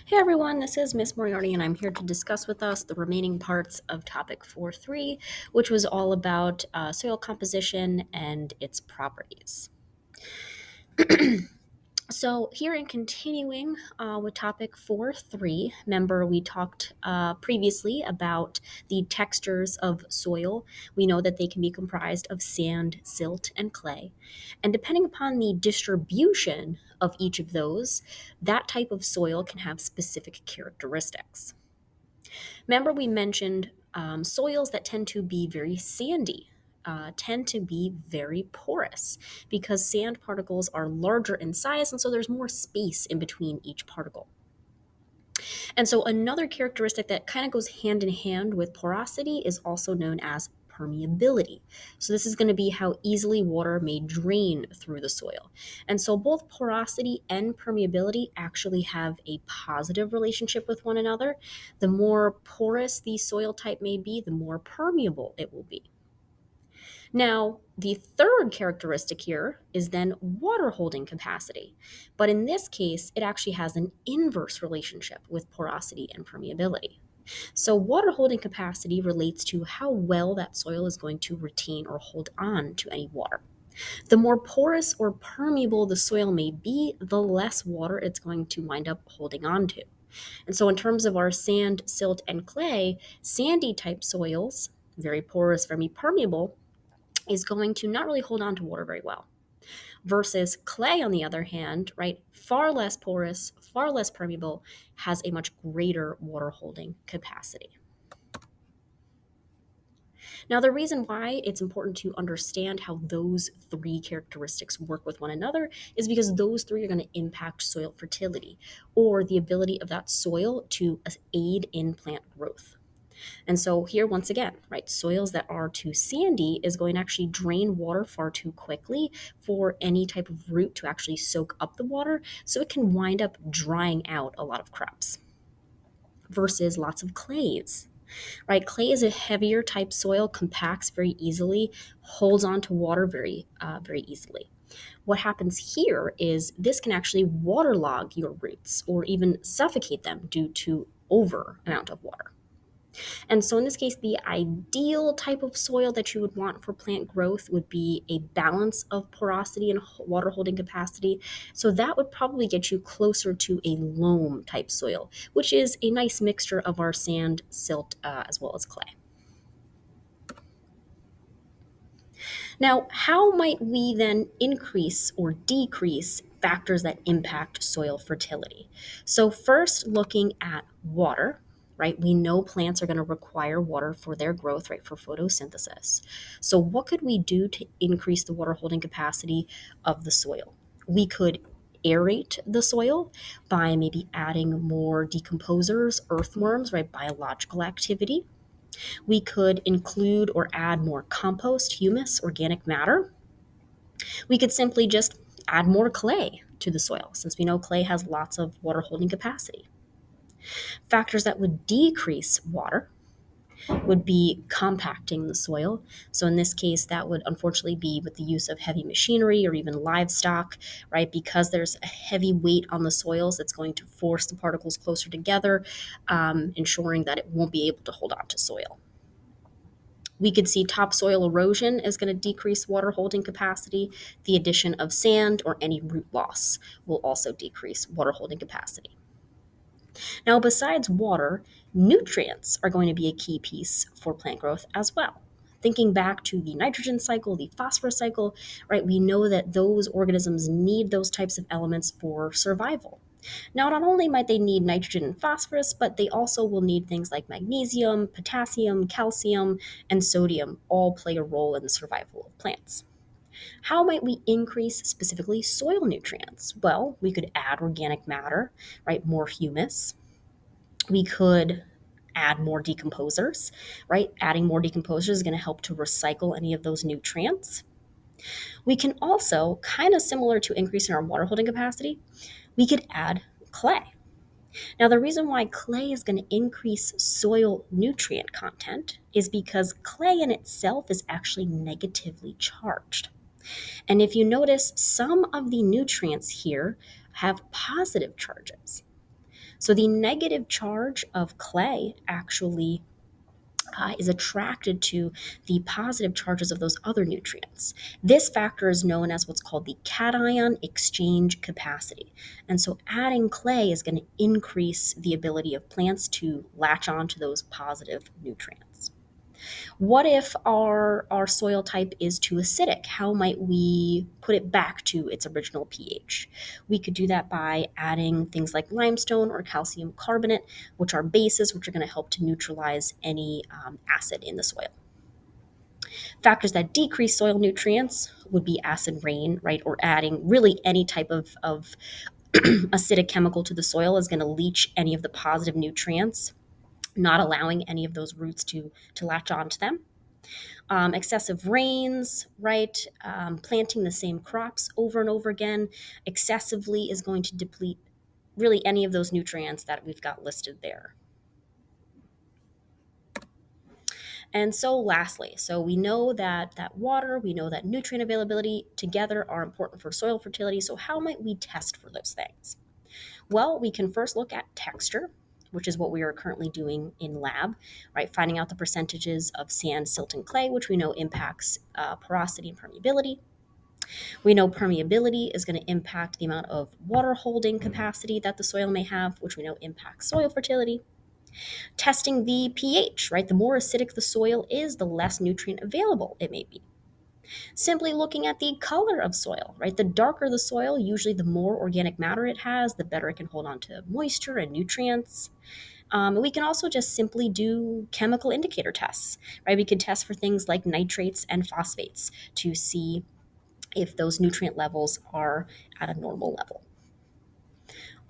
Hey everyone, this is Miss Moriarty, and I'm here to discuss with us the remaining parts of topic 4.3, which was all about soil composition and its properties. So, here in continuing with topic 4.3, remember we talked previously about the textures of soil. We know that they can be comprised of sand, silt, and clay. And depending upon the distribution of each of those, that type of soil can have specific characteristics. Remember, we mentioned soils that tend to be very sandy. Tend to be very porous because sand particles are larger in size, and so there's more space in between each particle. And so, another characteristic that kind of goes hand in hand with porosity is also known as permeability. So, this is going to be how easily water may drain through the soil. And so, both porosity and permeability actually have a positive relationship with one another. The more porous the soil type may be, the more permeable it will be. Now, the third characteristic here is then water holding capacity. But in this case, it actually has an inverse relationship with porosity and permeability. So, water holding capacity relates to how well that soil is going to retain or hold on to any water. The more porous or permeable the soil may be, the less water it's going to wind up holding on to. And so, in terms of our sand, silt, and clay, sandy type soils, very porous, very permeable, is going to not really hold on to water very well. Versus clay, on the other hand, right, far less porous, far less permeable, has a much greater water holding capacity. Now, the reason why it's important to understand how those three characteristics work with one another is because those three are going to impact soil fertility or the ability of that soil to aid in plant growth. And so here, once again, right, soils that are too sandy is going to actually drain water far too quickly for any type of root to actually soak up the water. So it can wind up drying out a lot of crops versus lots of clays. Right, clay is a heavier type soil, compacts very easily, holds on to water very easily. What happens here is this can actually waterlog your roots or even suffocate them due to over amount of water. And so, in this case, the ideal type of soil that you would want for plant growth would be a balance of porosity and water holding capacity. So, that would probably get you closer to a loam type soil, which is a nice mixture of our sand, silt, as well as clay. Now, how might we then increase or decrease factors that impact soil fertility? So, first, looking at water, right? We know plants are going to require water for their growth, right? For photosynthesis. So, what could we do to increase the water holding capacity of the soil? We could aerate the soil by maybe adding more decomposers, earthworms, right? Biological activity. We could include or add more compost, humus, organic matter. We could simply just add more clay to the soil since we know clay has lots of water holding capacity. Factors that would decrease water would be compacting the soil. So in this case, that would unfortunately be with the use of heavy machinery or even livestock, right? Because there's a heavy weight on the soils that's going to force the particles closer together, ensuring that it won't be able to hold on to soil. We could see topsoil erosion is going to decrease water holding capacity. The addition of sand or any root loss will also decrease water holding capacity. Now, besides water, nutrients are going to be a key piece for plant growth as well. Thinking back to the nitrogen cycle, the phosphorus cycle, right, we know that those organisms need those types of elements for survival. Now, not only might they need nitrogen and phosphorus, but they also will need things like magnesium, potassium, calcium, and sodium all play a role in the survival of plants. How might we increase specifically soil nutrients? Well, we could add organic matter, right? More humus. We could add more decomposers, right? Adding more decomposers is going to help to recycle any of those nutrients. We can also, kind of similar to increasing our water holding capacity, we could add clay. Now, the reason why clay is going to increase soil nutrient content is because clay in itself is actually negatively charged. And if you notice, some of the nutrients here have positive charges. So the negative charge of clay actually is attracted to the positive charges of those other nutrients. This factor is known as what's called the cation exchange capacity. And so adding clay is going to increase the ability of plants to latch on to those positive nutrients. What if our soil type is too acidic? How might we put it back to its original pH? We could do that by adding things like limestone or calcium carbonate, which are bases which are going to help to neutralize any acid in the soil. Factors that decrease soil nutrients would be acid rain, right? Or adding really any type of acidic chemical to the soil is going to leach any of the positive nutrients, not allowing any of those roots to latch onto them. Excessive rains, right? Planting the same crops over and over again excessively is going to deplete really any of those nutrients that we've got listed there. And so lastly, so we know that water, we know that nutrient availability together are important for soil fertility. So how might we test for those things? Well, we can first look at texture, which is what we are currently doing in lab, right? Finding out the percentages of sand, silt, and clay, which we know impacts porosity and permeability. We know permeability is going to impact the amount of water holding capacity that the soil may have, which we know impacts soil fertility. Testing the pH, right? The more acidic the soil is, the less nutrient available it may be. Simply looking at the color of soil, right? The darker the soil, usually the more organic matter it has, the better it can hold on to moisture and nutrients. We can also just simply do chemical indicator tests, right? We can test for things like nitrates and phosphates to see if those nutrient levels are at a normal level.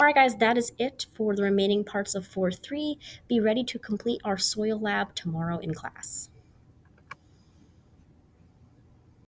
All right, guys, that is it for the remaining parts of 4.3. Be ready to complete our soil lab tomorrow in class.